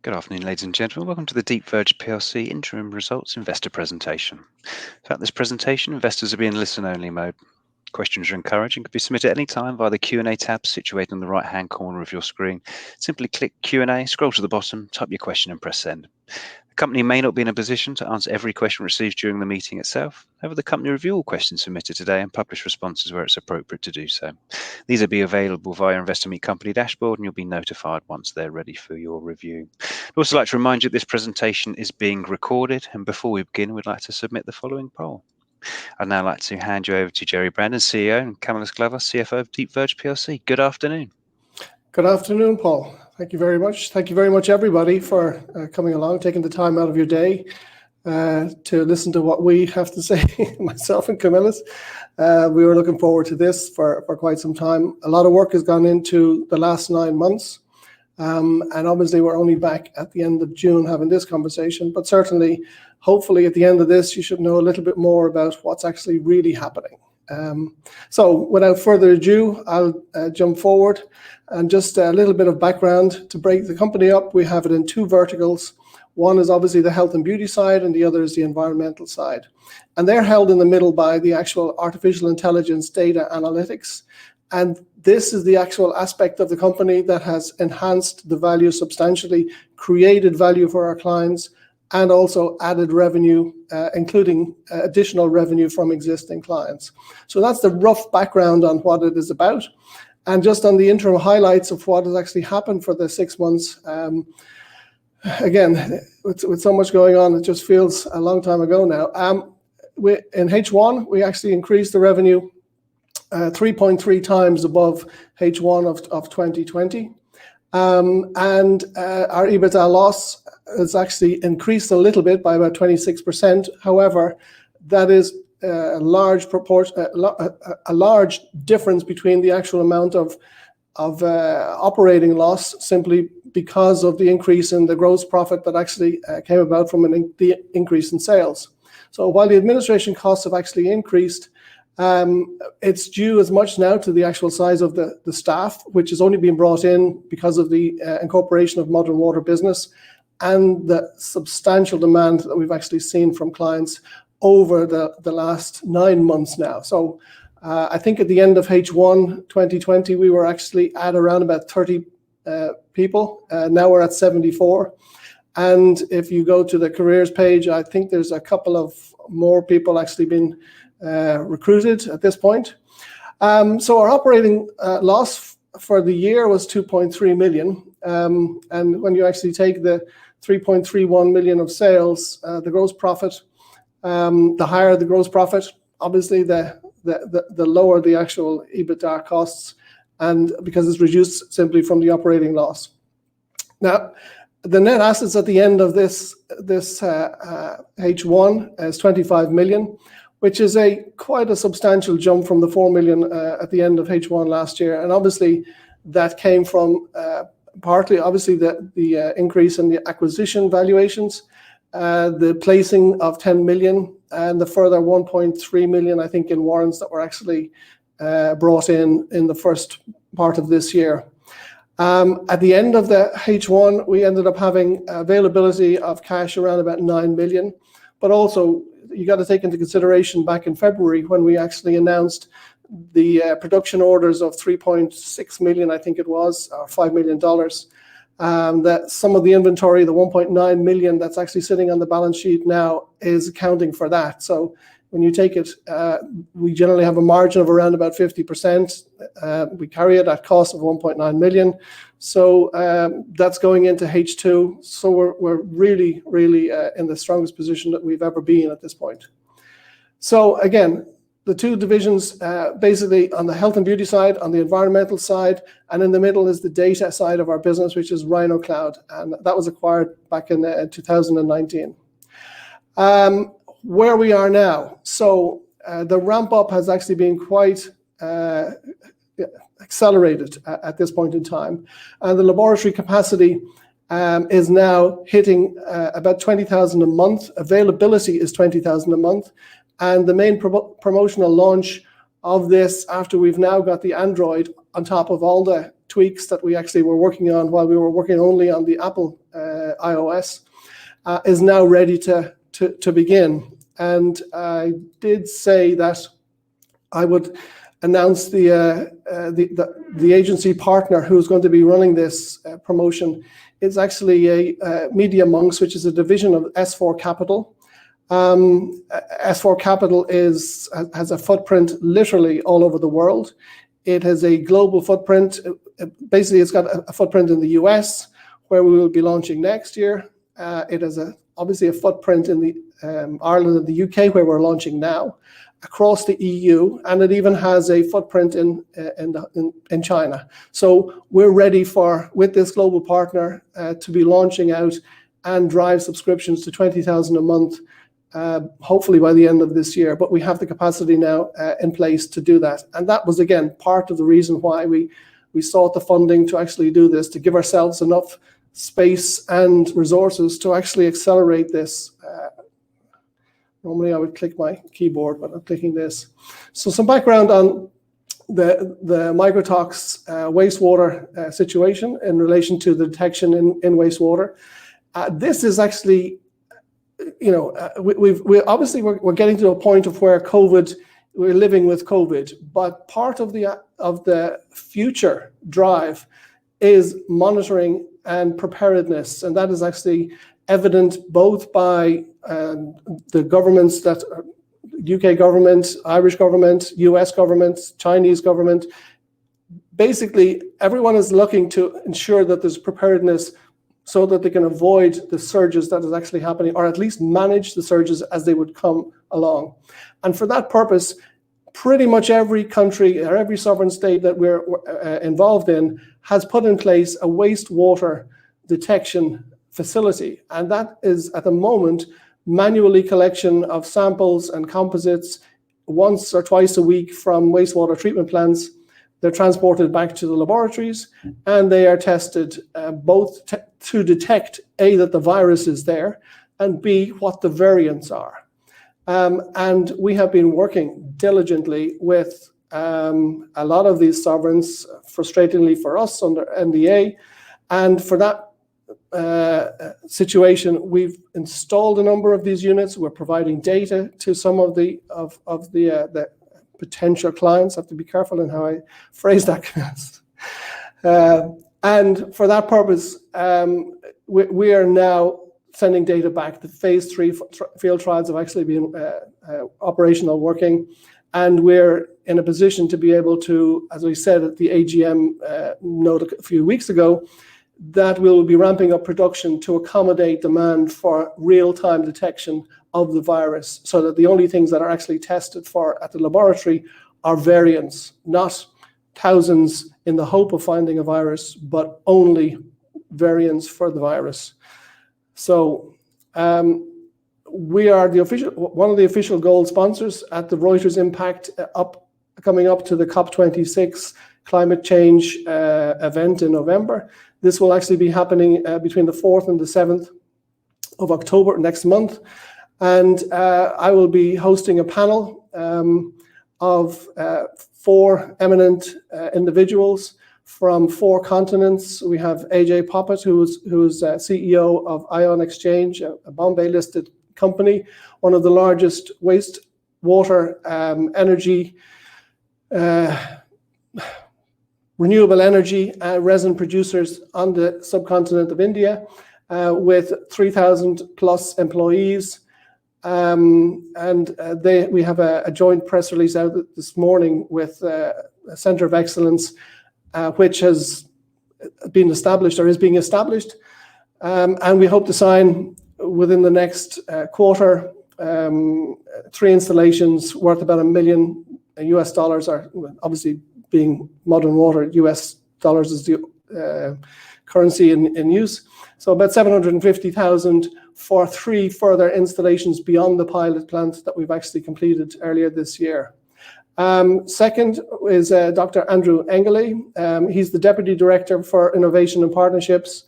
Good afternoon, ladies and gentlemen. Welcome to the DEEPVERGE PLC Interim Results Investor Presentation. Throughout this presentation, investors will be in listen-only mode. Questions are encouraged and can be submitted at any time via the Q&A tab situated on the right-hand corner of your screen. Simply click Q&A, scroll to the bottom, type your question and press send. The company may not be in a position to answer every question received during the meeting itself. However, the company review all questions submitted today and publish responses where it's appropriate to do so. These will be available via Investor Meet Company dashboard, and you'll be notified once they're ready for your review. I'd also like to remind you that this presentation is being recorded, and before we begin, we'd like to submit the following poll. I'd now like to hand you over to Jerry Brandon, CEO, and Camillus Glover, CFO of DEEPVERGE PLC. Good afternoon. Good afternoon, Paul. Thank you very much. Thank you very much, everybody, for coming along, taking the time out of your day to listen to what we have to say, myself and Camillus. We were looking forward to this for quite some time. A lot of work has gone into the last 9 months. And obviously, we're only back at the end of June having this conversation. But certainly, hopefully, at the end of this, you should know a little bit more about what's actually really happening. So without further ado, I'll jump forward. And just a little bit of background to break the company up. We have it in two verticals. One is obviously the health and beauty side, and the other is the environmental side. And they're held in the middle by the actual artificial intelligence data analytics. And this is the actual aspect of the company that has enhanced the value substantially, created value for our clients, and also added revenue, including additional revenue from existing clients. So that's the rough background on what it is about. And just on the interim highlights of what has actually happened for the 6 months, again, with so much going on, it just feels a long time ago now. In H1, we actually increased the revenue 3.3 times above H1 of 2020. And our EBITDA loss has actually increased a little bit by about 26%. However, that is a large proportion, a large difference between the actual amount of operating loss, simply because of the increase in the gross profit that actually came about from the increase in sales. So while the administration costs have actually increased, it's due as much now to the actual size of the staff, which has only been brought in because of the incorporation of Modern Water business and the substantial demand that we've actually seen from clients over the last 9 months now. So I think at the end of H1 2020, we were actually at around about 30 people. Now we're at 74. And if you go to the careers page, I think there's a couple of more people actually been recruited at this point. So our operating loss for the year was 2.3 million. And when you actually take the 3.31 million of sales, the gross profit, the higher the gross profit, obviously the lower the actual EBITDA costs, and because it's reduced simply from the operating loss. Now, the net assets at the end of this H1 is 25 million, which is quite a substantial jump from the 4 million at the end of H1 last year. And obviously that came from partly obviously the increase in the acquisition valuations, the placing of 10 million and the further 1.3 million, I think, in warrants that were actually brought in the first part of this year. At the end of the H1, we ended up having availability of cash around about 9 million, but also you got to take into consideration back in February when we actually announced the production orders of 3.6 million, I think it was, or $5 million. That some of the inventory, the 1.9 million that's actually sitting on the balance sheet now, is accounting for that. So when you take it, we generally have a margin of around about 50%. We carry it at cost of 1.9 million. So that's going into H2. So we're really, really in the strongest position that we've ever been at this point. So again, the two divisions, basically on the health and beauty side, on the environmental side, and in the middle is the data side of our business, which is Rhino Cloud. And that was acquired back in 2019. Where we are now. So the ramp up has actually been quite accelerated at this point in time. And the laboratory capacity is now hitting about 20,000 a month. Availability is 20,000 a month. And the main promotional launch of this, after we've now got the Android on top of all the tweaks that we actually were working on while we were working only on the Apple iOS, is now ready to begin. And I did say that I would announce the agency partner who's going to be running this promotion. It's actually a Media Monks, which is a division of S4 Capital. S4 Capital has a footprint literally all over the world. It has a global footprint. Basically, it's got a footprint in the US, where we will be launching next year. It has obviously a footprint in the Ireland and the UK, where we're launching now, across the EU, and it even has a footprint in China. So we're ready with this global partner to be launching out and drive subscriptions to 20,000 a month, hopefully by the end of this year. But we have the capacity now in place to do that. And that was, again, part of the reason why we sought the funding to actually do this, to give ourselves enough space and resources to actually accelerate this. Normally I would click my keyboard, but I'm clicking this. So some background on the Microtox wastewater situation in relation to the detection in wastewater. This is actually, we obviously we're getting to a point of where we're living with COVID, but part of the future drive is monitoring and preparedness, and that is actually evident both by the governments, that UK government, Irish government, US government, Chinese government. Basically, everyone is looking to ensure that there's preparedness so that they can avoid the surges that is actually happening, or at least manage the surges as they would come along. And for that purpose, pretty much every country or every sovereign state that we're involved in has put in place a wastewater detection facility. And that is, at the moment, manually collection of samples and composites once or twice a week from wastewater treatment plants. They're transported back to the laboratories, and they are tested both to detect, A, that the virus is there, and B, what the variants are. And we have been working diligently with a lot of these sovereigns, frustratingly for us under NDA. And for that situation, we've installed a number of these units. We're providing data to some of the potential clients. I have to be careful in how I phrase that. And for that purpose, we are now sending data back. The phase 3 field trials have actually been operational, working, and we're in a position to be able to, as we said at the AGM note a few weeks ago, that we'll be ramping up production to accommodate demand for real-time detection of the virus, so that the only things that are actually tested for at the laboratory are variants, not thousands in the hope of finding a virus, but only variants for the virus. So we are one of the official gold sponsors at the Reuters Impact coming up to the COP26 climate change event in November. This will actually be happening between the 4th and the 7th of October next month. And I will be hosting a panel of 4 eminent individuals from 4 continents. We have AJ Poppet, who's CEO of Ion Exchange, a Bombay-listed company, one of the largest wastewater energy, renewable energy resin producers on the subcontinent of India, with 3,000 plus employees. We have a joint press release out this morning with a Centre of Excellence, which has been established or is being established. And we hope to sign within the next quarter 3 installations worth about $1 million US, or obviously being modern water, US dollars is the currency in use. So about 750,000 for 3 further installations beyond the pilot plant that we've actually completed earlier this year. Second is Dr. Andrew Engele. He's the Deputy Director for Innovation and Partnerships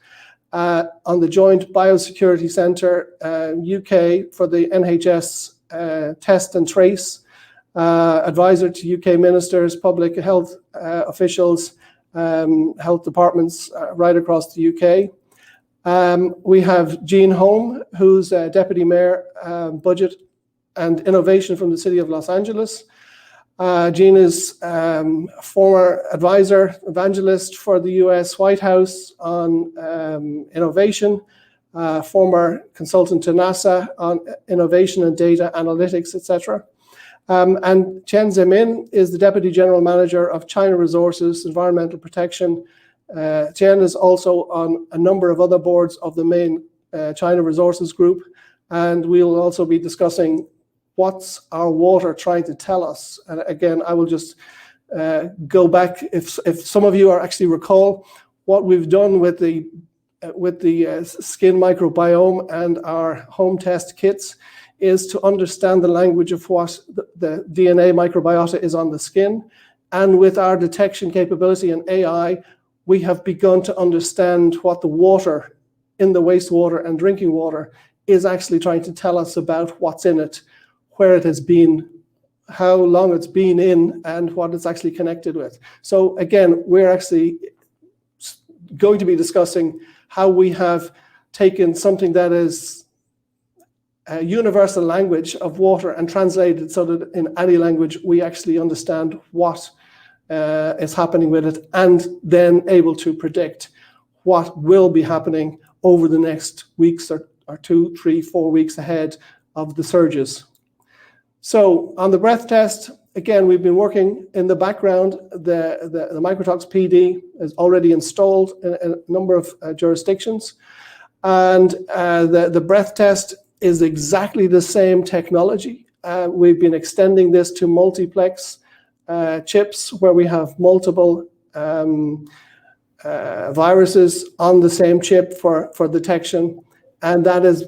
on the Joint Biosecurity Centre UK for the NHS Test and Trace, advisor to UK ministers, public health officials, health departments right across the UK. We have Jean Holm, who's Deputy Mayor, Budget and Innovation from the City of Los Angeles. Jean is former advisor, evangelist for the US White House on innovation, former consultant to NASA on innovation and data analytics, etc. And Chen Zemin is the Deputy General Manager of China Resources, Environmental Protection. Chen is also on a number of other boards of the main China Resources Group, and we'll also be discussing what's our water trying to tell us. And again, I will just go back, if some of you are actually recall what we've done with the skin microbiome and our home test kits is to understand the language of what the DNA microbiota is on the skin. And with our detection capability and AI, we have begun to understand what the water in the wastewater and drinking water is actually trying to tell us about what's in it, where it has been, how long it's been in, and what it's actually connected with. So again, we're actually going to be discussing how we have taken something that is a universal language of water and translated so that in any language we actually understand what is happening with it, and then able to predict what will be happening over the next weeks or 2, 3, 4 weeks ahead of the surges. So on the breath test, again, we've been working in the background. The Microtox PD is already installed in a number of jurisdictions. And the breath test is exactly the same technology. We've been extending this to multiplex chips where we have multiple viruses on the same chip for detection. And that is,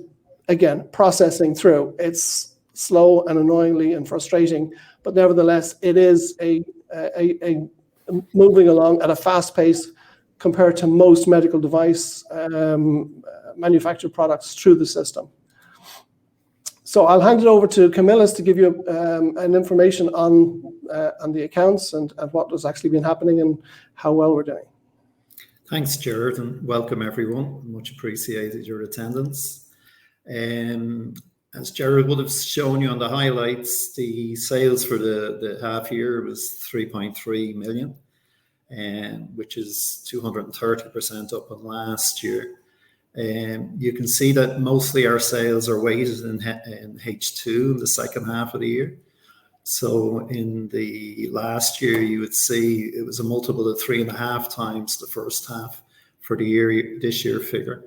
again, processing through. It's slow and annoyingly and frustrating, but nevertheless, it is a moving along at a fast pace compared to most medical device manufactured products through the system. So I'll hand it over to Camillus to give you an information on the accounts and what has actually been happening and how well we're doing. Thanks, Gerard, and welcome everyone. Much appreciated your attendance. As Gerard would have shown you on the highlights, the sales for the half year was 3.3 million, which is 230% up on last year. You can see that mostly our sales are weighted in H2, the second half of the year. So in the last year, you would see it was a multiple of 3.5 times the first half for the year, this year figure.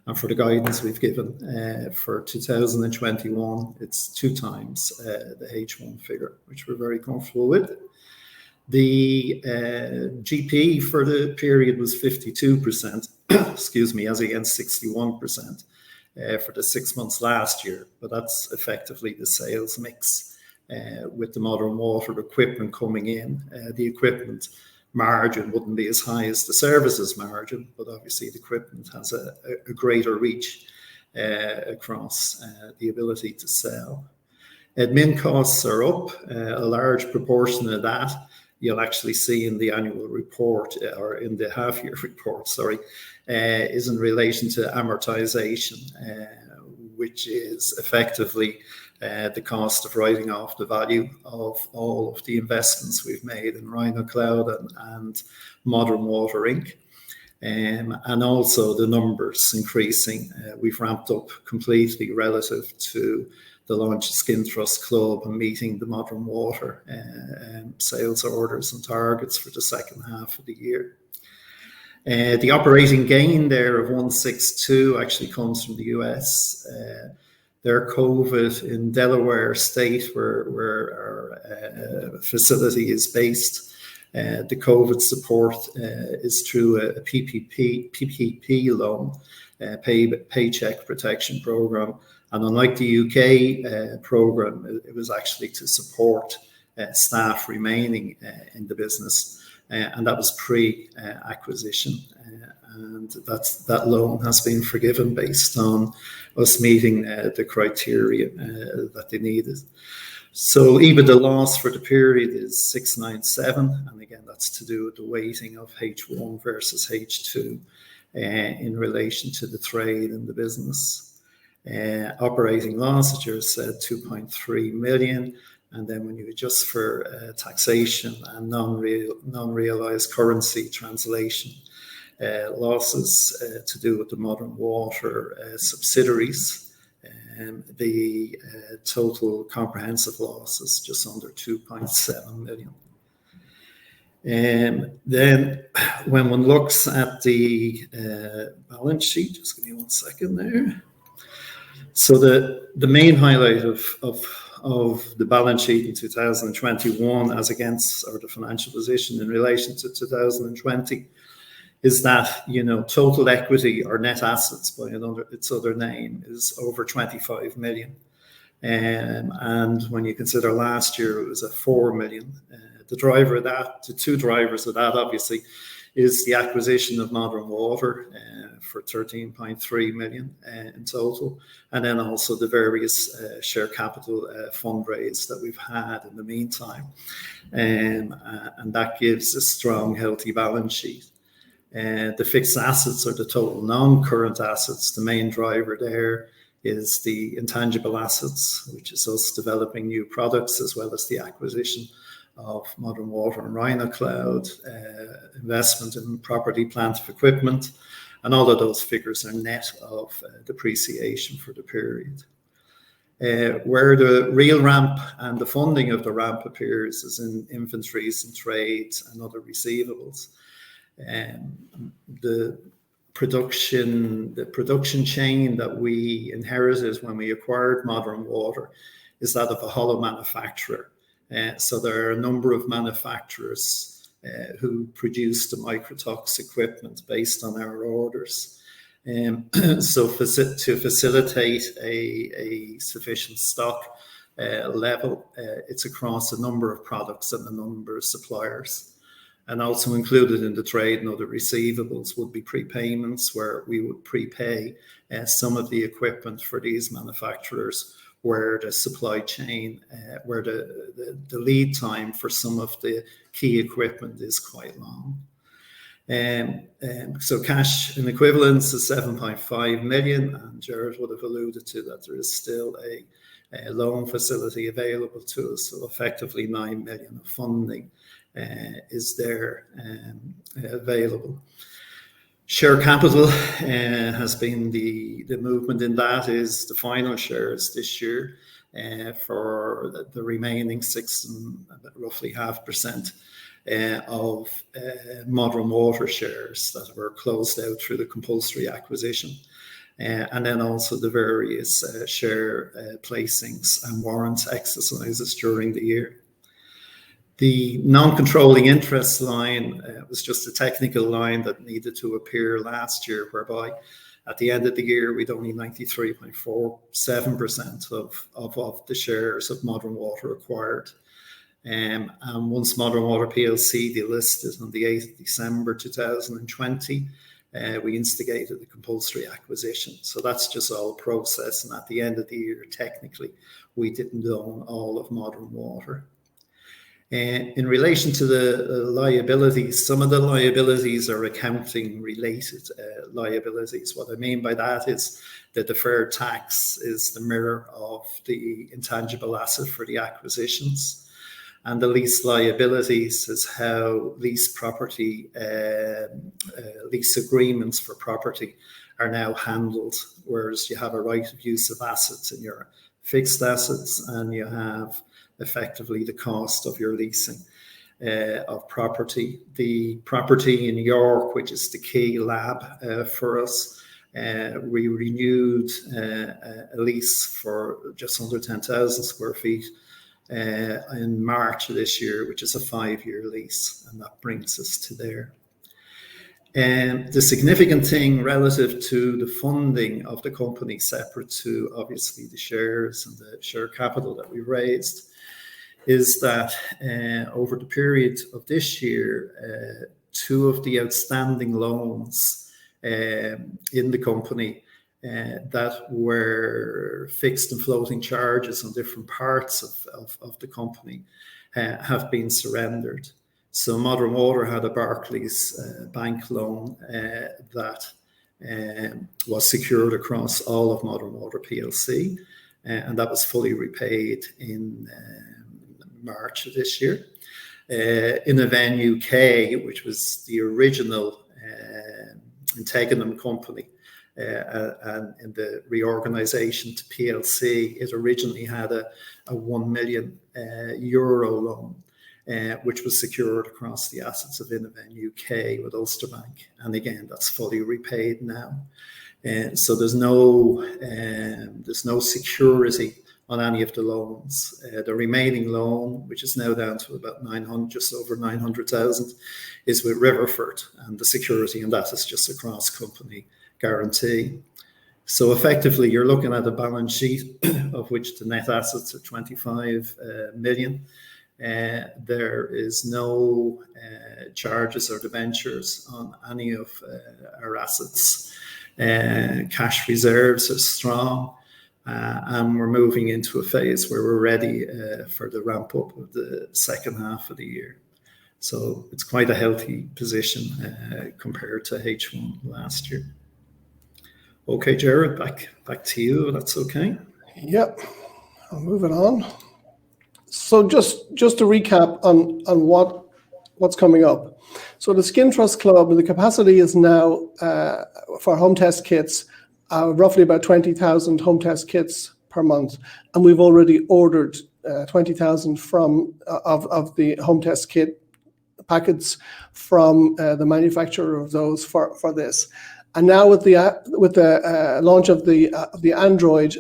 And for the guidance we've given for 2021, it's 2 times the H1 figure, which we're very comfortable with. The GP for the period was 52%, excuse me, as against 61% for the 6 months last year. But that's effectively the sales mix with the modern water equipment coming in. The equipment margin wouldn't be as high as the services margin, but obviously the equipment has a greater reach across the ability to sell. Admin costs are up. A large proportion of that you'll actually see in the annual report or in the half year report, is in relation to amortization, which is effectively the cost of writing off the value of all of the investments we've made in Rhino Cloud and Modern Water Inc. And also the numbers increasing. We've ramped up completely relative to the launch of Skin Trust Club and meeting the Modern Water sales orders and targets for the second half of the year. The operating gain there of 162 actually comes from the US. Their COVID in Delaware State, where our facility is based, the COVID support is through a PPP loan, Paycheck Protection Program. And unlike the UK program, it was actually to support staff remaining in the business. And that was pre-acquisition. And that loan has been forgiven based on us meeting the criteria that they needed. So even the loss for the period is 697. And again, that's to do with the weighting of H1 versus H2. in relation to the trade and the business. Operating loss, as Jared said, 2.3 million. And then when you adjust for taxation and non-realized currency translation losses to do with the Modern Water subsidiaries, the total comprehensive loss is just under 2.7 million. Then when one looks at the balance sheet, just give me 1 second there. So the main highlight of the balance sheet in 2021 as against, or the financial position in relation to 2020, is that, you know, total equity or net assets by its other name is over 25 million. And when you consider last year, it was at 4 million. The driver of that, the two drivers of that, obviously, is the acquisition of Modern Water for 13.3 million in total, and then also the various share capital fundraise that we've had in the meantime, and that gives a strong, healthy balance sheet. The fixed assets, or the total non-current assets, the main driver there is the intangible assets, which is us developing new products, as well as the acquisition of Modern Water and Rhino Cloud, investment in property, plant, of equipment, and all of those figures are net of depreciation for the period. Where the real ramp and the funding of the ramp appears is in inventories and trades and other receivables. The production chain that we inherited when we acquired Modern Water is that of a hollow manufacturer. So there are a number of manufacturers who produce the microtox equipment based on our orders. So to facilitate a sufficient stock level, it's across a number of products and a number of suppliers. And also included in the trade and other receivables would be prepayments, where we would prepay some of the equipment for these manufacturers, where the supply chain, where the lead time for some of the key equipment is quite long. So cash and equivalents is 7.5 million, and Jared would have alluded to that there is still a loan facility available to us, so effectively 9 million of funding is there available. Share capital has been the movement in that is the final shares this year for the remaining 6 and roughly 0.5% of Modern Water shares that were closed out through the compulsory acquisition. And then also the various share placings and warrants exercises during the year. The non-controlling interest line was just a technical line that needed to appear last year, whereby at the end of the year, we'd only 93.47% of the shares of Modern Water acquired. And once Modern Water PLC delisted on the 8th of December 2020, we instigated the compulsory acquisition. So that's just all process. And at the end of the year, technically, we didn't own all of Modern Water. In relation to the liabilities, some of the liabilities are accounting related liabilities. What I mean by that is the deferred tax is the mirror of the intangible asset for the acquisitions. And the lease liabilities is how lease property, lease agreements for property are now handled, whereas you have a right of use of assets in your fixed assets, and you have effectively the cost of your leasing of property. The property in York, which is the key lab for us, we renewed a lease for just under 10,000 square feet in March of this year, which is a 5-year lease, and that brings us to there. And the significant thing relative to the funding of the company, separate to obviously the shares and the share capital that we raised, is that over the period of this year, 2 of the outstanding loans in the company that were fixed and floating charges on different parts of the company have been surrendered. So Modern Water had a Barclays bank loan that was secured across all of Modern Water PLC, and that was fully repaid in March of this year. Interim UK, which was the original Interim company, and in the reorganisation to PLC, it originally had a €1 million loan, which was secured across the assets of Interim UK with Ulster Bank. And again, that's fully repaid now. So there's no security on any of the loans. The remaining loan, which is now down to about just over 900,000, is with Riverford, and the security in that is just a cross-company guarantee. So effectively, you're looking at a balance sheet of which the net assets are 25 million. There is no charges or debentures on any of our assets. Cash reserves are strong. And we're moving into a phase where we're ready for the ramp up of the second half of the year. So it's quite a healthy position compared to H1 last year. Okay, Jared, back to you. That's okay. Yep, I'll move it on. So just to recap on what's coming up. So the Skin Trust Club, the capacity is now for home test kits, roughly about 20,000 home test kits per month, and we've already ordered 20,000 of the home test kit packets from the manufacturer of those for this. And now with the launch of the Android,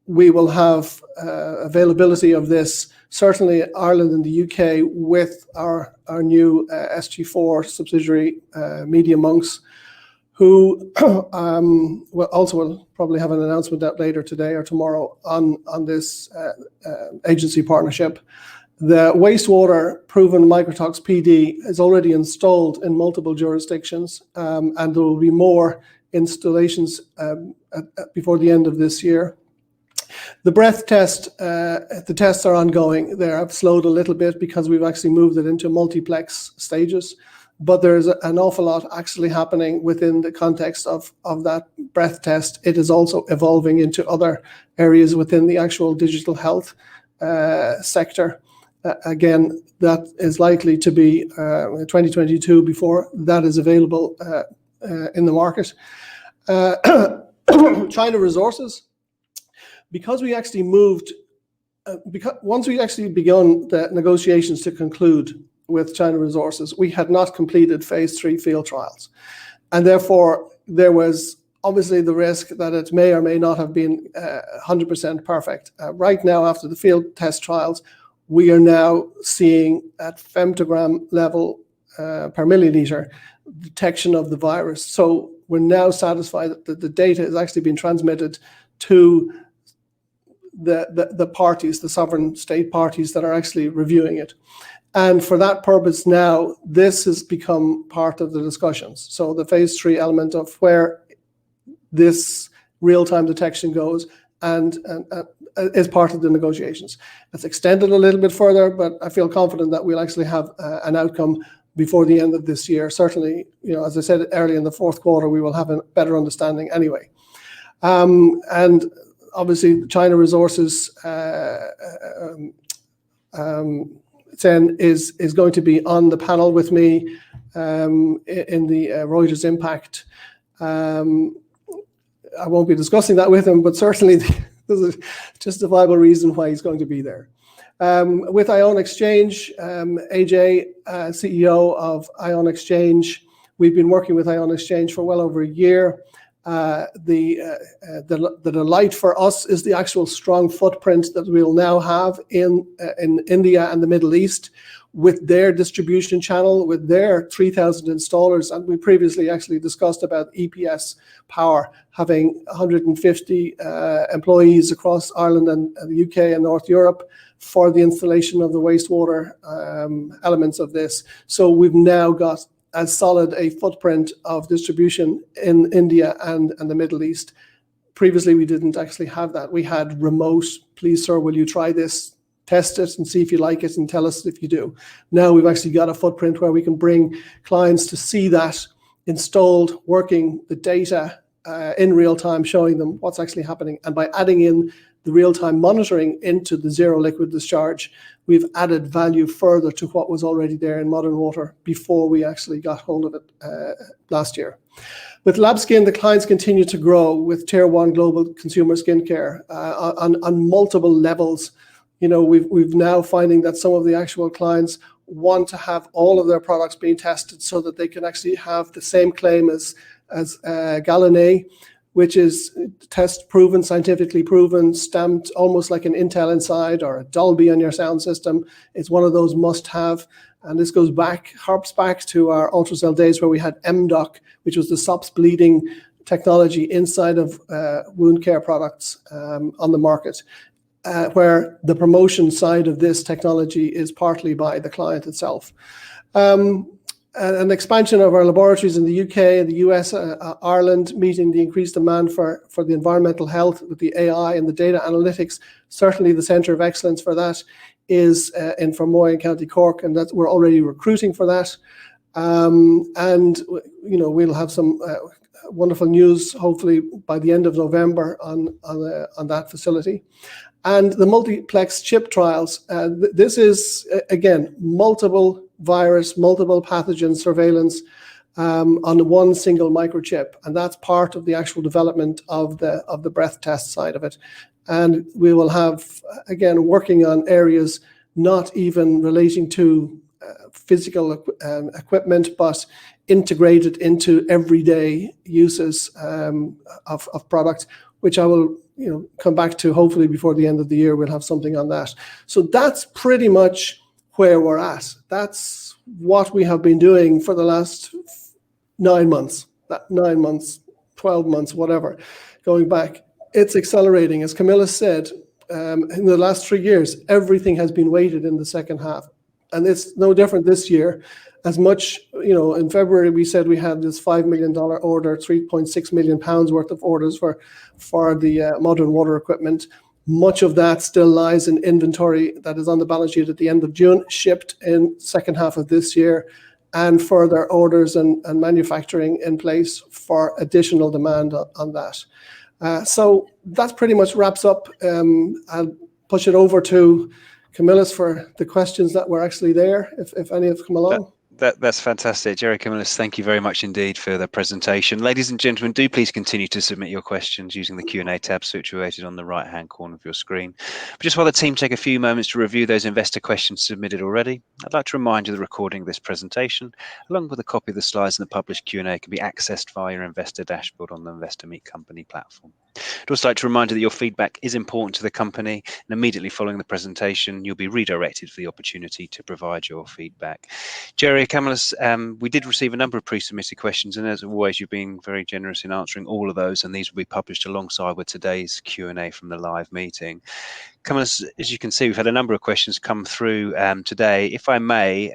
we will have availability of this, certainly Ireland and the UK, with our new SG4 subsidiary, Media Monks, who will probably have an announcement out later today or tomorrow on this agency partnership. The wastewater proven microtox PD is already installed in multiple jurisdictions, and there will be more installations before the end of this year. The breath test, the tests are ongoing. They have slowed a little bit because we've actually moved it into multiplex stages, but there's an awful lot actually happening within the context of that breath test. It is also evolving into other areas within the actual digital health sector. Again, that is likely to be 2022 before that is available in the market. China resources, because we actually moved, once we actually begun the negotiations to conclude with China resources, we had not completed phase 3 field trials. And therefore, there was obviously the risk that it may or may not have been 100% perfect. Right now, after the field test trials, we are now seeing at femtogram level per milliliter detection of the virus. So we're now satisfied that the data is actually being transmitted to the parties, the sovereign state parties that are actually reviewing it. And for that purpose now, this has become part of the discussions. So the phase 3 element of where this real-time detection goes and is part of the negotiations. It's extended a little bit further, but I feel confident that we'll actually have an outcome before the end of this year. Certainly, as I said earlier, in the fourth quarter, we will have a better understanding anyway. And obviously, China resources Sen is going to be on the panel with me in the Reuters Impact. I won't be discussing that with him, but certainly there's a justifiable reason why he's going to be there. With Ion Exchange, AJ, CEO of Ion Exchange, we've been working with Ion Exchange for well over a year. The delight for us is the actual strong footprint that we'll now have in India and the Middle East with their distribution channel, with their 3,000 installers. And we previously actually discussed about EPS Power having 150 employees across Ireland and the UK and North Europe for the installation of the wastewater elements of this. So we've now got as solid a footprint of distribution in India and the Middle East. Previously, we didn't actually have that. We had remote, please, sir, will you try this? Test it and see if you like it and tell us if you do. Now we've actually got a footprint where we can bring clients to see that installed, working, the data in real time, showing them what's actually happening. And by adding in the real-time monitoring into the zero liquid discharge, we've added value further to what was already there in Modern Water before we actually got hold of it last year. With LabSkin, the clients continue to grow with tier 1 global consumer skincare on multiple levels. We've now finding that some of the actual clients want to have all of their products being tested so that they can actually have the same claim as Galenay, which is test proven, scientifically proven, stamped almost like an Intel Inside or a Dolby on your sound system. It's one of those must-have. And this harps back to our ultrasound days where we had MDoc, which was the stops bleeding technology inside of wound care products on the market, where the promotion side of this technology is partly by the client itself. An expansion of our laboratories in the UK, the US, Ireland, meeting the increased demand for the environmental health with the AI and the data analytics. Certainly the centre of excellence for that is in Fermoy in County Cork, and we're already recruiting for that. We'll have some wonderful news hopefully by the end of November on that facility. And the multiplex chip trials, this is, again, multiple virus, multiple pathogen surveillance on one single microchip. And that's part of the actual development of the breath test side of it. And we will have, again, working on areas not even relating to physical equipment, but integrated into everyday uses of product, which I will come back to hopefully before the end of the year. We'll have something on that. So that's pretty much where we're at. That's what we have been doing for the last 9 months, 12 months, whatever, going back. It's accelerating. As Camilla said, in the last 3 years, everything has been weighted in the second half. And it's no different this year. As much, in February, we said we had this $5 million order, 3.6 million pounds worth of orders for the Modern Water equipment. Much of that still lies in inventory that is on the balance sheet at the end of June, shipped in second half of this year, and further orders and manufacturing in place for additional demand on that. So that pretty much wraps up. I'll push it over to Camillus for the questions that were actually there, if any have come along. That's fantastic. Jerry Camillus, thank you very much indeed for the presentation. Ladies and gentlemen, do please continue to submit your questions using the Q&A tab situated on the right-hand corner of your screen. But just while the team take a few moments to review those investor questions submitted already, I'd like to remind you the recording of this presentation, along with a copy of the slides and the published Q&A, can be accessed via your investor dashboard on the Investor Meet Company platform. I'd also like to remind you that your feedback is important to the company, and immediately following the presentation, you'll be redirected for the opportunity to provide your feedback. Jerry Camillus, we did receive a number of pre-submitted questions, and as always, you've been very generous in answering all of those, and these will be published alongside with today's Q&A from the live meeting. Camillus, as you can see, we've had a number of questions come through today. If I may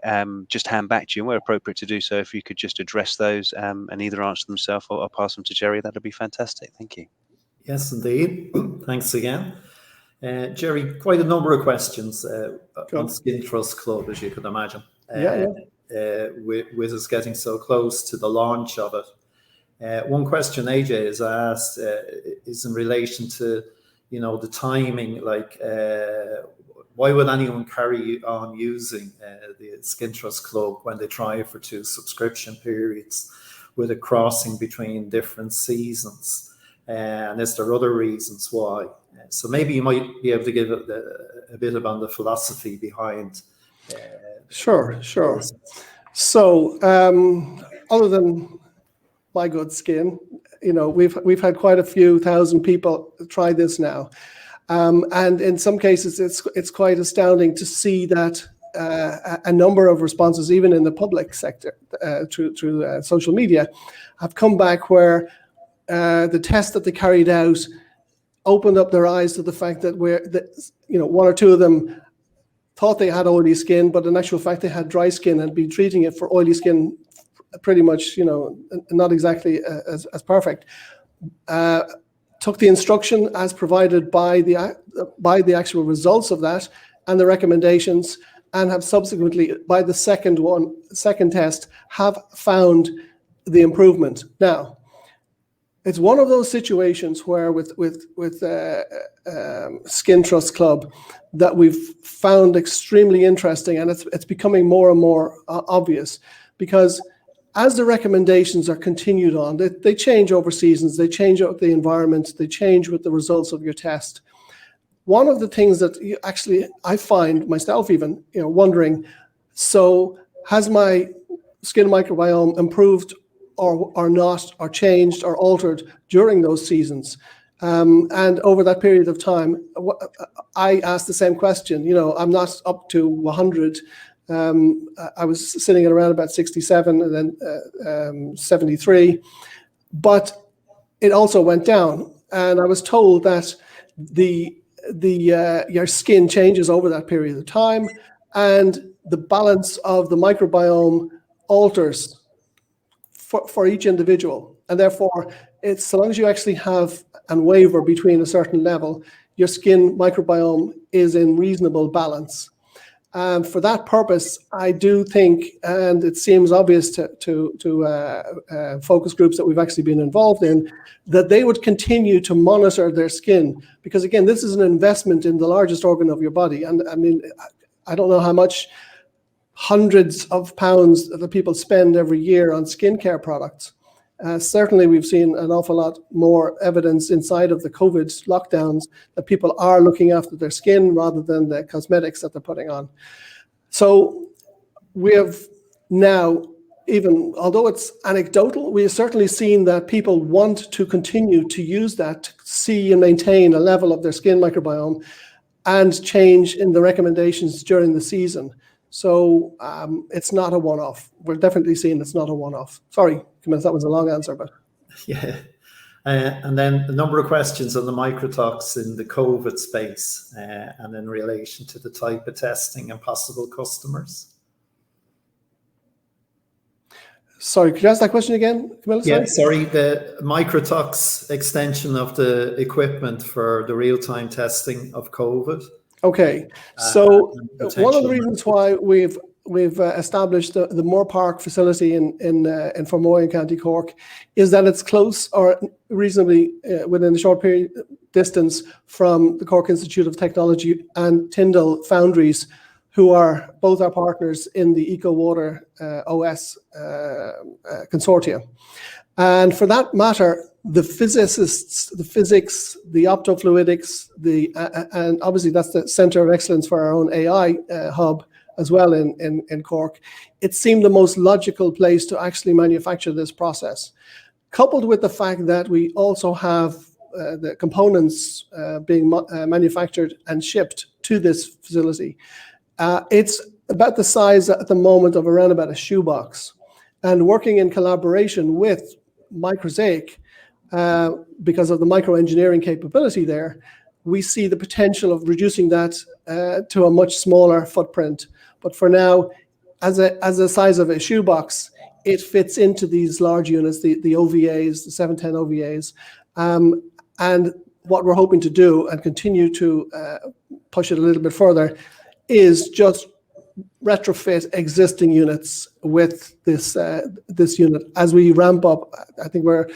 just hand back to you, and where appropriate to do so, if you could just address those and either answer them yourself or I'll pass them to Jerry, that'd be fantastic. Thank you. Yes, indeed. Thanks again. Jerry, quite a number of questions on Skin Trust Club, as you could imagine. With us getting so close to the launch of it. One question AJ has asked is in relation to, the timing, like why would anyone carry on using the Skin Trust Club when they try for 2 subscription periods with a crossing between different seasons? And is there other reasons why? So maybe you might be able to give a bit about the philosophy behind. Sure. So, other than my good skin, we've had quite a few thousand people try this now, and in some cases, it's quite astounding to see that a number of responses, even in the public sector, through social media, have come back where the test that they carried out opened up their eyes to the fact that one or two of them thought they had oily skin, but in actual fact they had dry skin and been treating it for oily skin pretty much, not exactly as perfect. Took the instruction as provided by the actual results of that and the recommendations, and have subsequently, by the second test, have found the improvement. Now, it's one of those situations where with Skin Trust Club that we've found extremely interesting, and it's becoming more and more obvious, because as the recommendations are continued on, they change over seasons, they change out the environment, they change with the results of your test. One of the things that I find myself even wondering, so has my skin microbiome improved or not, or changed or altered during those seasons? And over that period of time, I asked the same question. I'm not up to 100. I was sitting at around about 67 and then 73, but it also went down. And I was told that your skin changes over that period of time, and the balance of the microbiome alters for each individual. And therefore, it's so long as you actually have and waver between a certain level, your skin microbiome is in reasonable balance. For that purpose, I do think, and it seems obvious to focus groups that we've actually been involved in, that they would continue to monitor their skin, because again, this is an investment in the largest organ of your body. And I mean, I don't know how much hundreds of pounds that people spend every year on skincare products. Certainly, we've seen an awful lot more evidence inside of the COVID lockdowns that people are looking after their skin rather than the cosmetics that they're putting on. So we have now, even although it's anecdotal, we have certainly seen that people want to continue to use that to see and maintain a level of their skin microbiome and change in the recommendations during the season. So it's not a one-off. We're definitely seeing it's not a one-off. Sorry, that was a long answer, but yeah. And then a number of questions on the microtox in the COVID space and in relation to the type of testing and possible customers. Sorry, could you ask that question again, Camilla? Yeah, sorry, the microtox extension of the equipment for the real-time testing of COVID. Okay, so one of the reasons why we've established the Moore Park facility in Fermoy, County Cork, is that it's close or reasonably within a short period distance from the Cork Institute of Technology and Tyndall Foundries, who are both our partners in the EcoWater OS consortia. And for that matter, the physicists, the physics, the optofluidics, and obviously that's the center of excellence for our own AI hub as well in Cork, it seemed the most logical place to actually manufacture this process. Coupled with the fact that we also have the components being manufactured and shipped to this facility, it's about the size at the moment of around about a shoebox. And working in collaboration with Microsaic, because of the microengineering capability there, we see the potential of reducing that to a much smaller footprint. But for now, as a size of a shoebox, it fits into these large units, the OVAs, the 710 OVAs. And what we're hoping to do and continue to push it a little bit further is just retrofit existing units with this unit. As we ramp up, I think we're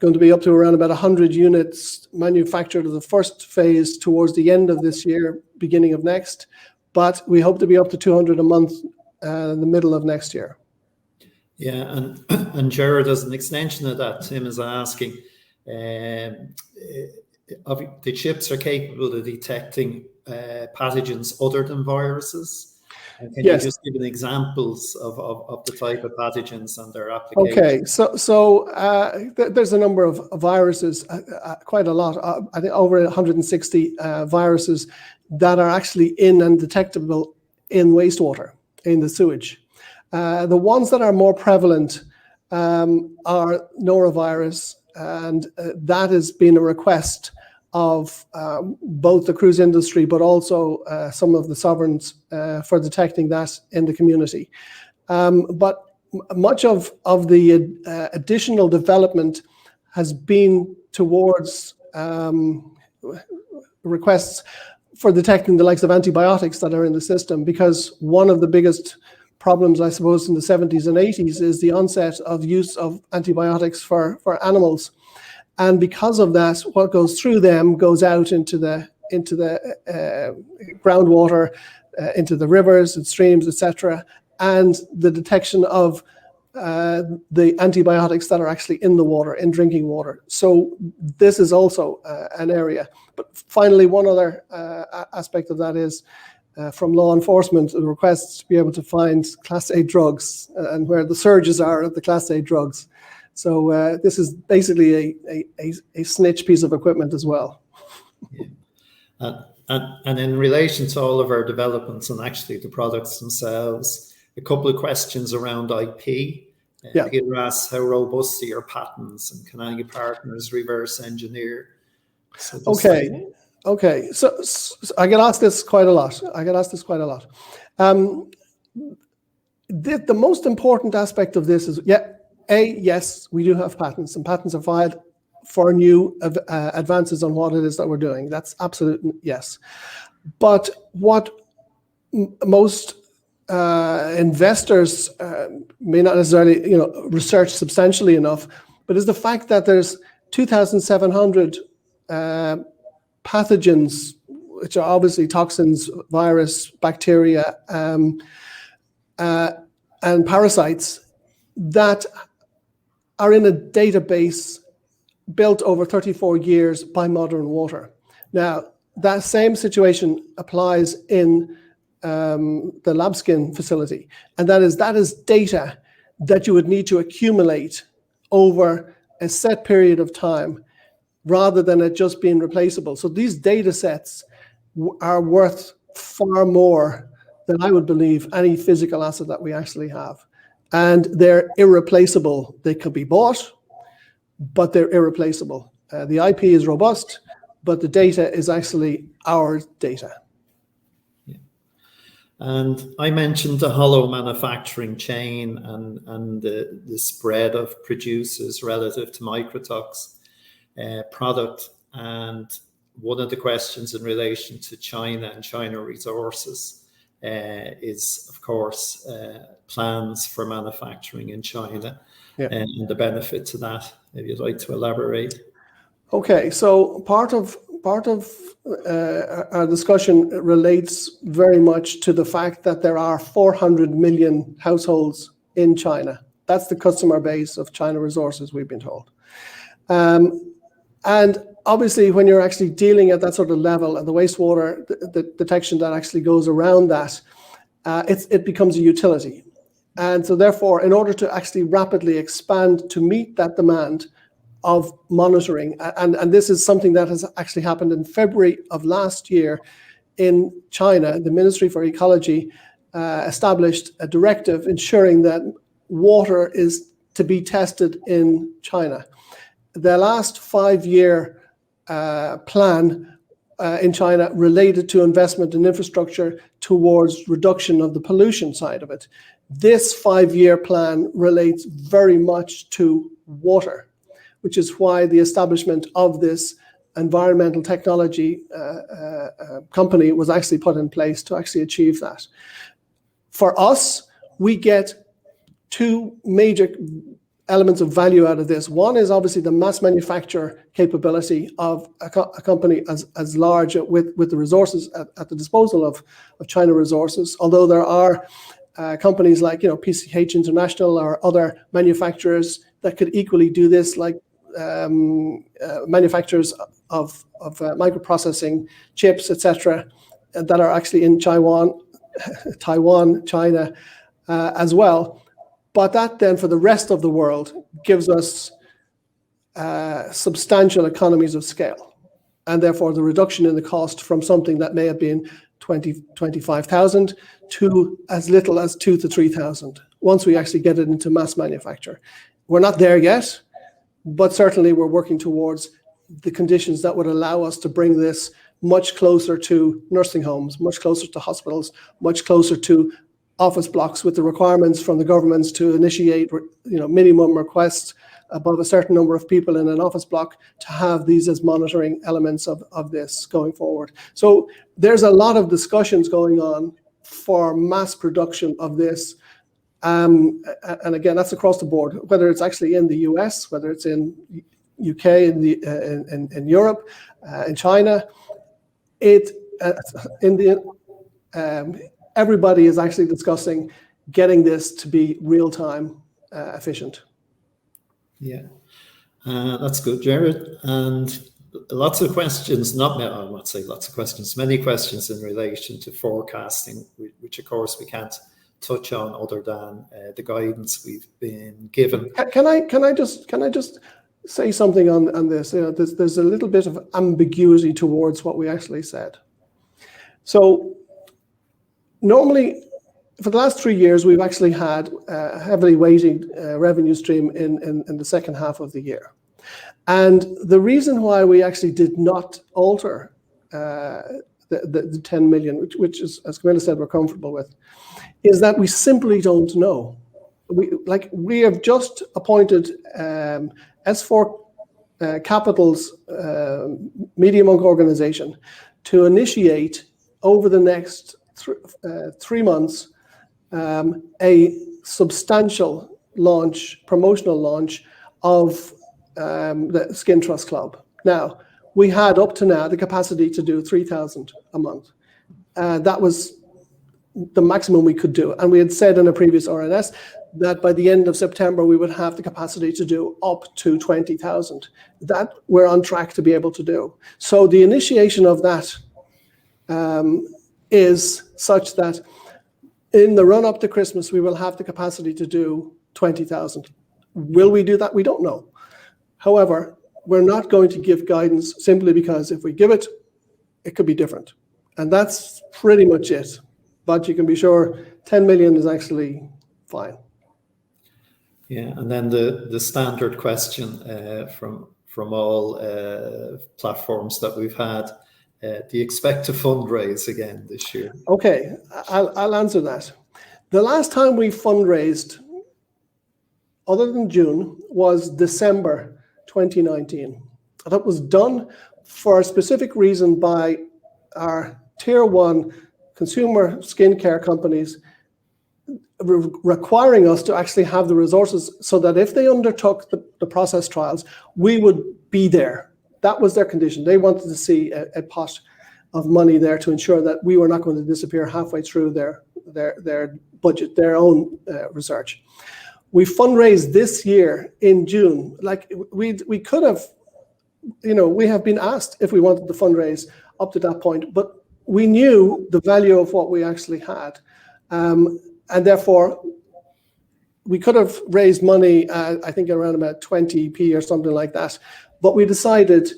going to be up to around about 100 units manufactured as the first phase towards the end of this year, beginning of next. But we hope to be up to 200 a month in the middle of next year. Yeah, and Jared, as an extension of that, Tim is asking, the chips are capable of detecting pathogens other than viruses. And can you just give an examples of the type of pathogens and their application? Okay, so there's a number of viruses, quite a lot. I think over 160 viruses that are actually in and detectable in wastewater, in the sewage. The ones that are more prevalent are norovirus, and that has been a request of both the cruise industry, but also some of the sovereigns for detecting that in the community. But much of the additional development has been towards requests for detecting the likes of antibiotics that are in the system, because one of the biggest problems, I suppose, in the 70s and 80s is the onset of use of antibiotics for animals. And because of that, what goes through them goes out into the groundwater, into the rivers and streams, etc. And the detection of the antibiotics that are actually in the water, in drinking water. So this is also an area. But finally, one other aspect of that is from law enforcement, the requests to be able to find Class A drugs and where the surges are of the Class A drugs. So this is basically a snitch piece of equipment as well. Yeah. And in relation to all of our developments and actually the products themselves, a couple of questions around IP. Yeah. Peter asks, how robust are your patents, and can any partners reverse engineer? So Okay. So I get asked this quite a lot. The most important aspect of this is, yes, we do have patents, and patents are filed for new advances on what it is that we're doing. That's absolute yes. But what most investors may not necessarily, research substantially enough, but is the fact that there's 2,700 pathogens, which are obviously toxins, virus, bacteria, and parasites that are in a database built over 34 years by Modern Water. Now, that same situation applies in the Labskin facility, and that is data that you would need to accumulate over a set period of time rather than it just being replaceable. So these data sets are worth far more than I would believe any physical asset that we actually have. And they're irreplaceable. They could be bought, but they're irreplaceable. The IP is robust, but the data is actually our data. Yeah. And I mentioned the hollow manufacturing chain and the spread of producers relative to Microtox product. And one of the questions in relation to China and China resources is, of course, plans for manufacturing in China and the benefit to that. If you'd like to elaborate. Okay, so part of our discussion relates very much to the fact that there are 400 million households in China. That's the customer base of China Resources, we've been told. And obviously, when you're actually dealing at that sort of level, and the wastewater the detection that actually goes around that, it becomes a utility. And so therefore, in order to actually rapidly expand to meet that demand of monitoring, and this is something that has actually happened in February of last year in China, the Ministry for Ecology established a directive ensuring that water is to be tested in China. The last 5-year plan in China related to investment in infrastructure towards reduction of the pollution side of it. This 5-year plan relates very much to water, which is why the establishment of this environmental technology company was actually put in place to actually achieve that. For us, we get two major elements of value out of this. One is obviously the mass manufacture capability of a company as large with the resources at the disposal of China Resources, although there are companies like PCH International or other manufacturers that could equally do this, like manufacturers of microprocessing chips, etc., that are actually in Taiwan, China as well. But that then for the rest of the world gives us substantial economies of scale, and therefore the reduction in the cost from something that may have been 25,000 to as little as 2,000 to 3,000 once we actually get it into mass manufacture. We're not there yet, but certainly we're working towards the conditions that would allow us to bring this much closer to nursing homes, much closer to hospitals, much closer to office blocks, with the requirements from the governments to initiate minimum requests above a certain number of people in an office block to have these as monitoring elements of this going forward. So there's a lot of discussions going on for mass production of this. And again, that's across the board, whether it's actually in the US, whether it's in UK, in Europe, in China. Everybody is actually discussing getting this to be real-time efficient. Yeah, that's good, Jared. And lots of questions, I won't say lots of questions, many questions in relation to forecasting, which of course we can't touch on other than the guidance we've been given. Can I just say something on this? There's a little bit of ambiguity towards what we actually said. So normally, for the last 3 years, we've actually had a heavily weighted revenue stream in the second half of the year. And the reason why we actually did not alter the 10 million, which is, as Camilla said, we're comfortable with, is that we simply don't know. We have just appointed S4 Capital's medium organization to initiate over the next 3 months a substantial promotional launch of the Skin Trust Club. Now, we had up to now the capacity to do 3,000 a month. That was the maximum we could do. And we had said in a previous RNS that by the end of September, we would have the capacity to do up to 20,000. That we're on track to be able to do. So the initiation of that is such that in the run up to Christmas, we will have the capacity to do 20,000. Will we do that? We don't know. However, we're not going to give guidance simply because if we give it, it could be different. And that's pretty much it. But you can be sure 10 million is actually fine. Yeah, and then the standard question from all platforms that we've had, do you expect to fundraise again this year? Okay, I'll answer that. The last time we fundraised, other than June, was December 2019. That was done for a specific reason by our tier one consumer skincare companies requiring us to actually have the resources so that if they undertook the process trials, we would be there. That was their condition. They wanted to see a pot of money there to ensure that we were not going to disappear halfway through their budget, their own research. We fundraised this year in June. Like we could have, we have been asked if we wanted to fundraise up to that point, but we knew the value of what we actually had. And therefore, we could have raised money, I think around about 20p or something like that. But we decided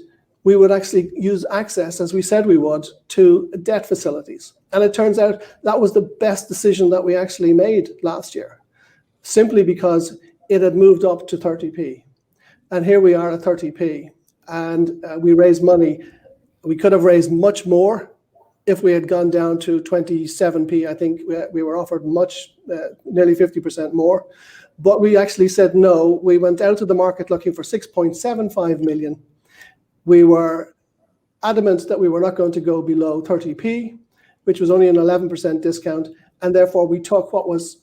we would actually use access, as we said we would, to debt facilities. And it turns out that was the best decision that we actually made last year, simply because it had moved up to 30p. And here we are at 30p. And we raised money. We could have raised much more if we had gone down to 27p. I think we were offered nearly 50% more. But we actually said no. We went out to the market looking for 6.75 million. We were adamant that we were not going to go below 30p, which was only an 11% discount. And therefore, we took what was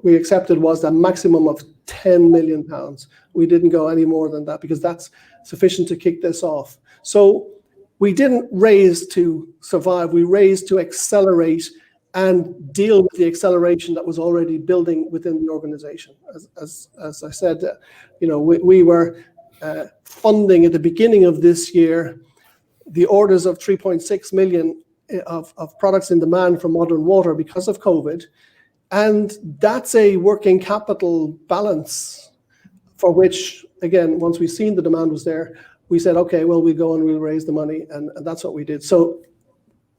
we accepted was the maximum of 10 million pounds. We didn't go any more than that because that's sufficient to kick this off. So we didn't raise to survive. We raised to accelerate and deal with the acceleration that was already building within the organization. As I said, we were funding at the beginning of this year the orders of 3.6 million of products in demand from Modern Water because of COVID. And that's a working capital balance for which, again, once we've seen the demand was there, we said, okay, well, we go and we'll raise the money. And that's what we did. So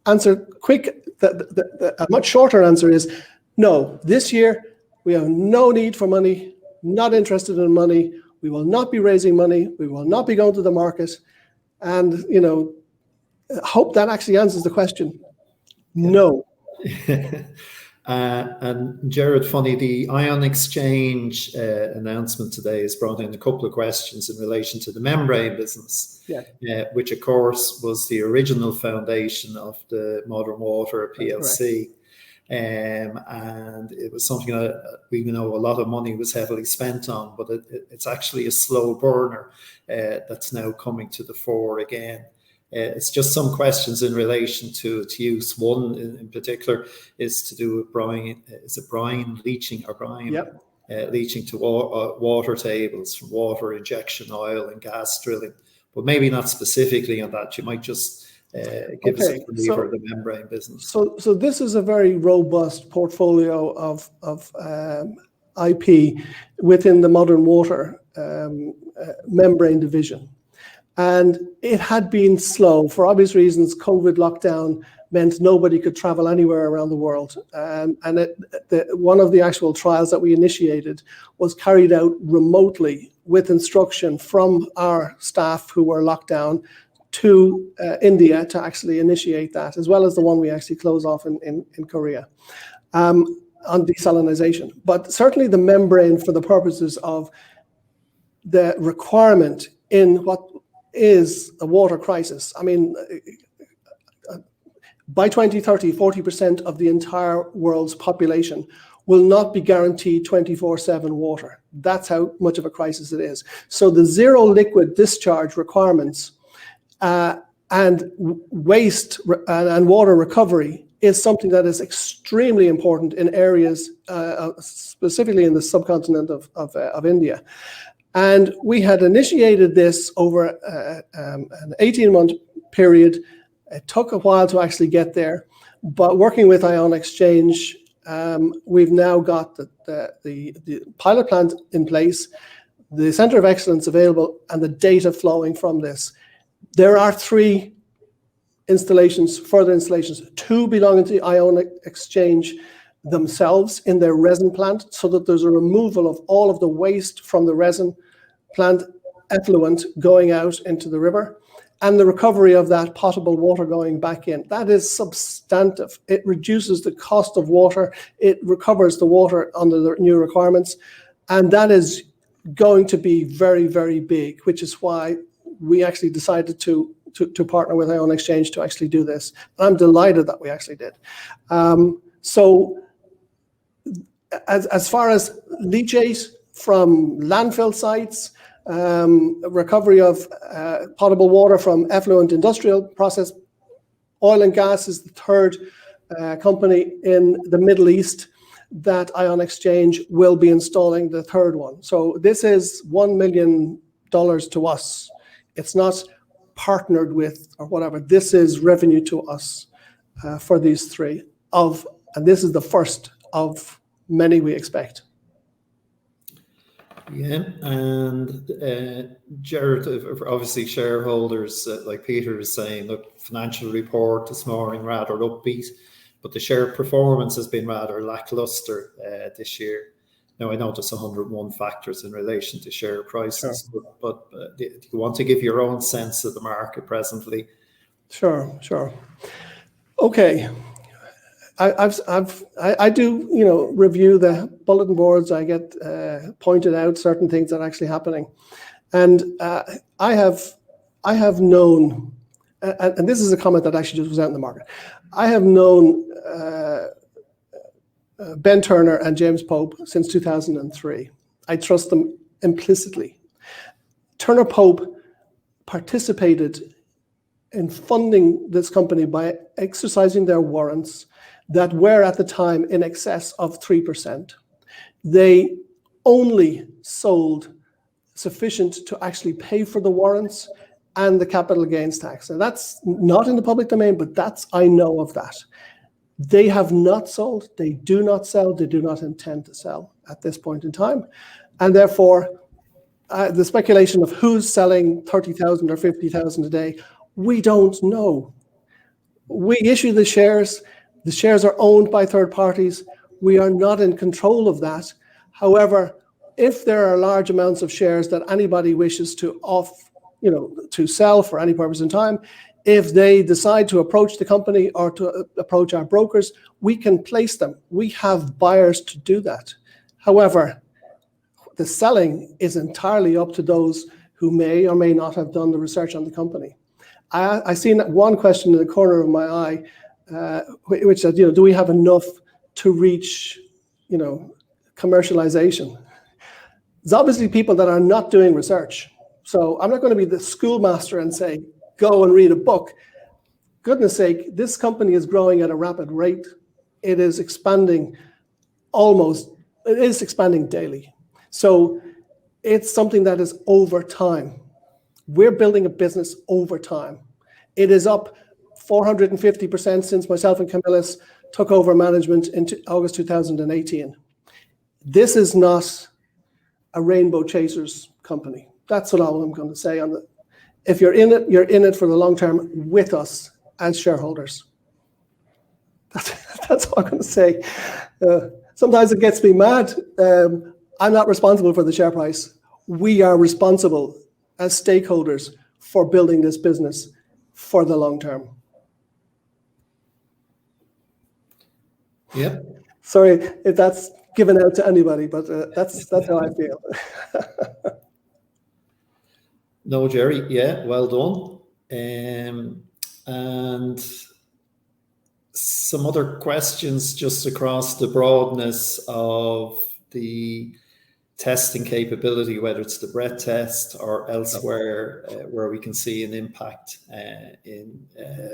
answer quick, a much shorter answer is no. This year, we have no need for money, not interested in money. We will not be raising money. We will not be going to the market. And, hope that actually answers the question. No. And Jared, funny, the ion exchange announcement today has brought in a couple of questions in relation to the membrane business, which of course was the original foundation of the Modern Water PLC. And it was something that we know a lot of money was heavily spent on, but it's actually a slow burner that's now coming to the fore again. It's just some questions in relation to its use. One in particular is to do with brine. Is it brine leaching or brine leaching to water tables from water injection, oil and gas drilling? But maybe not specifically on that. You might just give us a flavor of the membrane business. So this is a very robust portfolio of IP within the Modern Water membrane division. And it had been slow for obvious reasons. COVID lockdown meant nobody could travel anywhere around the world. And one of the actual trials that we initiated was carried out remotely with instruction from our staff who were locked down to India to actually initiate that, as well as the one we actually close off in Korea on desalinization. But certainly the membrane, for the purposes of the requirement in what is a water crisis. I mean, by 2030, 40% of the entire world's population will not be guaranteed 24/7 water. That's how much of a crisis it is. So the zero liquid discharge requirements and waste and water recovery is something that is extremely important in areas, specifically in the subcontinent of India. And we had initiated this over an 18-month period. It took a while to actually get there, but working with Ion Exchange, we've now got the pilot plant in place, the Centre of Excellence available, and the data flowing from this. There are 3 installations, further installations, 2 belonging to Ion Exchange themselves in their resin plant, so that there's a removal of all of the waste from the resin plant effluent going out into the river, and the recovery of that potable water going back in. That is substantive. It reduces the cost of water. It recovers the water under the new requirements. And that is going to be very, very big, which is why we actually decided to partner with Ion Exchange to actually do this. And I'm delighted that we actually did. So as far as leachate from landfill sites, recovery of potable water from effluent industrial process, oil and gas is the 3rd company in the Middle East that Ion Exchange will be installing the 3rd one. So this is $1 million to us. It's not partnered with or whatever. This is revenue to us for these 3 and this is the first of many we expect. Yeah, and Jared, obviously shareholders, like Peter is saying, the financial report this morning rather upbeat, but the share performance has been rather lackluster this year. Now, I know there's 101 factors in relation to share prices, sure. but do you want to give your own sense of the market presently? Sure. Okay. I do, review the bulletin boards. I get pointed out certain things that are actually happening, and I have known, and this is a comment that actually just was out in the market. I have known Ben Turner and James Pope since 2003. I trust them implicitly. Turner Pope participated in funding this company by exercising their warrants that were at the time in excess of 3%. They only sold sufficient to actually pay for the warrants and the capital gains tax. And that's not in the public domain, but I know of that. They have not sold, they do not sell, they do not intend to sell at this point in time. And therefore, the speculation of who's selling 30,000 or 50,000 a day, we don't know. We issue the shares are owned by third parties. We are not in control of that. However, if there are large amounts of shares that anybody wishes to sell for any purpose in time, If they decide to approach the company or to approach our brokers, we can place them. We have buyers to do that. However, the selling is entirely up to those who may or may not have done the research on the company. I seen one question in the corner of my eye, which said, do we have enough to reach, commercialization? There's obviously people that are not doing research. So I'm not going to be the schoolmaster and say, go and read a book. Goodness sake, this company is growing at a rapid rate. It is expanding daily. So it's something that is over time. We're building a business over time. It is up 450% since myself and Camillus took over management in August 2018. This is not a rainbow chasers company. That's what all I'm going to say on the. If you're in it for the long term with us as shareholders. That's all I'm going to say. Sometimes it gets me mad. I'm not responsible for the share price. We are responsible as stakeholders for building this business for the long term. Yeah. Sorry if that's given out to anybody, but that's how I feel. No, Jerry. Yeah, well done. And some other questions just across the broadness of the testing capability, whether it's the breath test or elsewhere, where we can see an impact in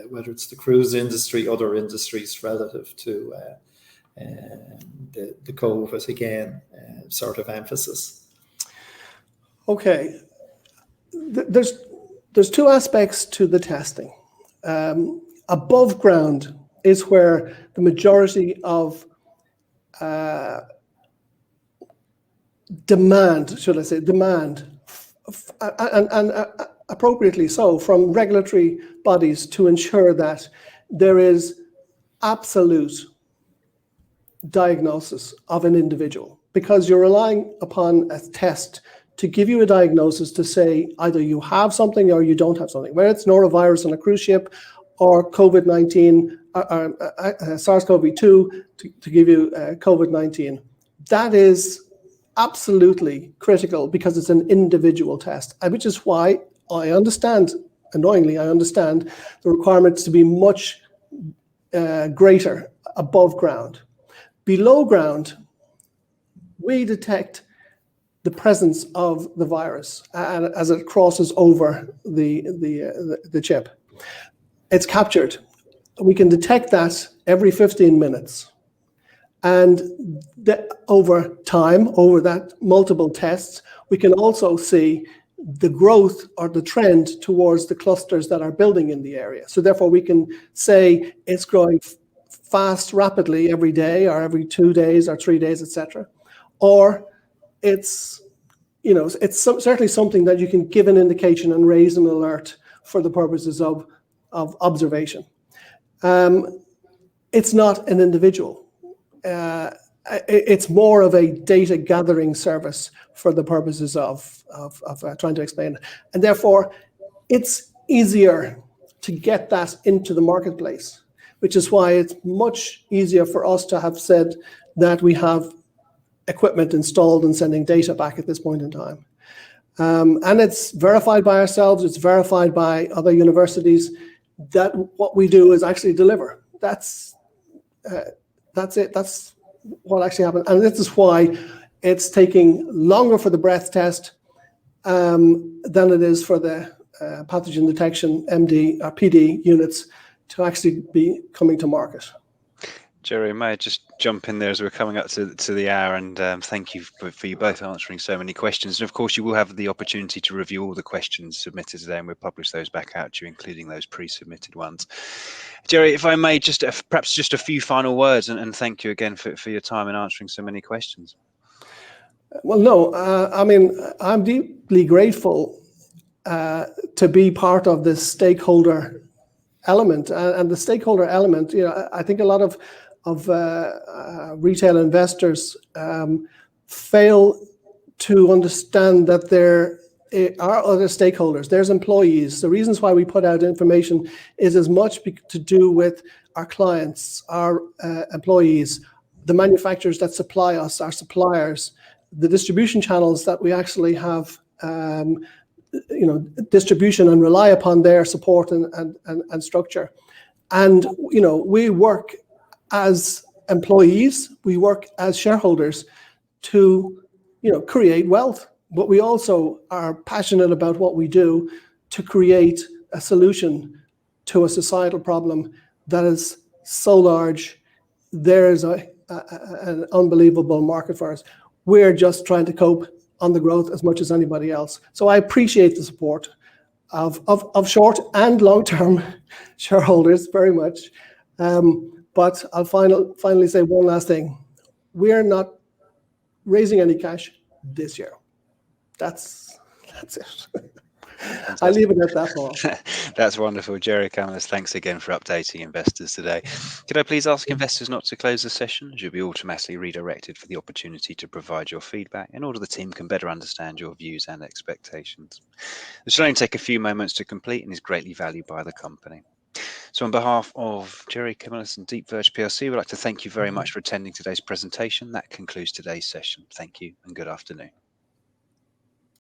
whether it's the cruise industry, other industries relative to the COVID again, sort of emphasis. Okay, there's two aspects to the testing. Above ground is where the majority of demand, and appropriately so, from regulatory bodies to ensure that there is absolute diagnosis of an individual, because you're relying upon a test to give you a diagnosis to say either you have something or you don't have something, whether it's norovirus on a cruise ship or COVID-19, SARS-CoV-2 to give you COVID-19. That is absolutely critical because it's an individual test, which is why I understand, annoyingly, the requirements to be much greater above ground. Below ground, we detect the presence of the virus as it crosses over the chip. It's captured. We can detect that every 15 minutes. And over time, over that multiple tests, we can also see the growth or the trend towards the clusters that are building in the area. So therefore, we can say it's growing fast, rapidly every day or every 2 days or 3 days, etc. Or it's certainly something that you can give an indication and raise an alert for the purposes of observation. It's not an individual. It's more of a data gathering service for the purposes of trying to explain it. And therefore, it's easier to get that into the marketplace, which is why it's much easier for us to have said that we have equipment installed and sending data back at this point in time. And it's verified by ourselves, it's verified by other universities that what we do is actually deliver. That's it. That's what actually happened. And this is why it's taking longer for the breath test than it is for the pathogen detection MD or PD units to actually be coming to market. Jerry, may I just jump in there as we're coming up to the hour, and thank you for you both answering so many questions. And of course, you will have the opportunity to review all the questions submitted today, and we'll publish those back out to you, including those pre-submitted ones. Jerry, if I may, just perhaps just a few final words, and thank you again for your time in answering so many questions. Well, no, I mean, I'm deeply grateful to be part of this stakeholder element, and the stakeholder element, I think a lot of retail investors fail to understand that their our other stakeholders. There's employees. The reasons why we put out information is as much to do with our clients, our employees, the manufacturers that supply us, our suppliers, the distribution channels that we actually have, distribution and rely upon their support and structure. And, we work as employees, we work as shareholders to, create wealth. But we also are passionate about what we do to create a solution to a societal problem that is so large. There is an unbelievable market for us. We're just trying to cope on the growth as much as anybody else. So I appreciate the support of short and long-term shareholders very much. But I'll finally say one last thing. We're not raising any cash this year. That's it. I'll leave it at that, Paul. That's wonderful. Jerry Camillus, thanks again for updating investors today. Could I please ask investors not to close the session, as you'll be automatically redirected for the opportunity to provide your feedback in order the team can better understand your views and expectations. This will only take a few moments to complete and is greatly valued by the company. So on behalf of Jerry Camillus and DEEPVERGE PLC, we'd like to thank you very much for attending today's presentation. That concludes today's session. Thank you and good afternoon.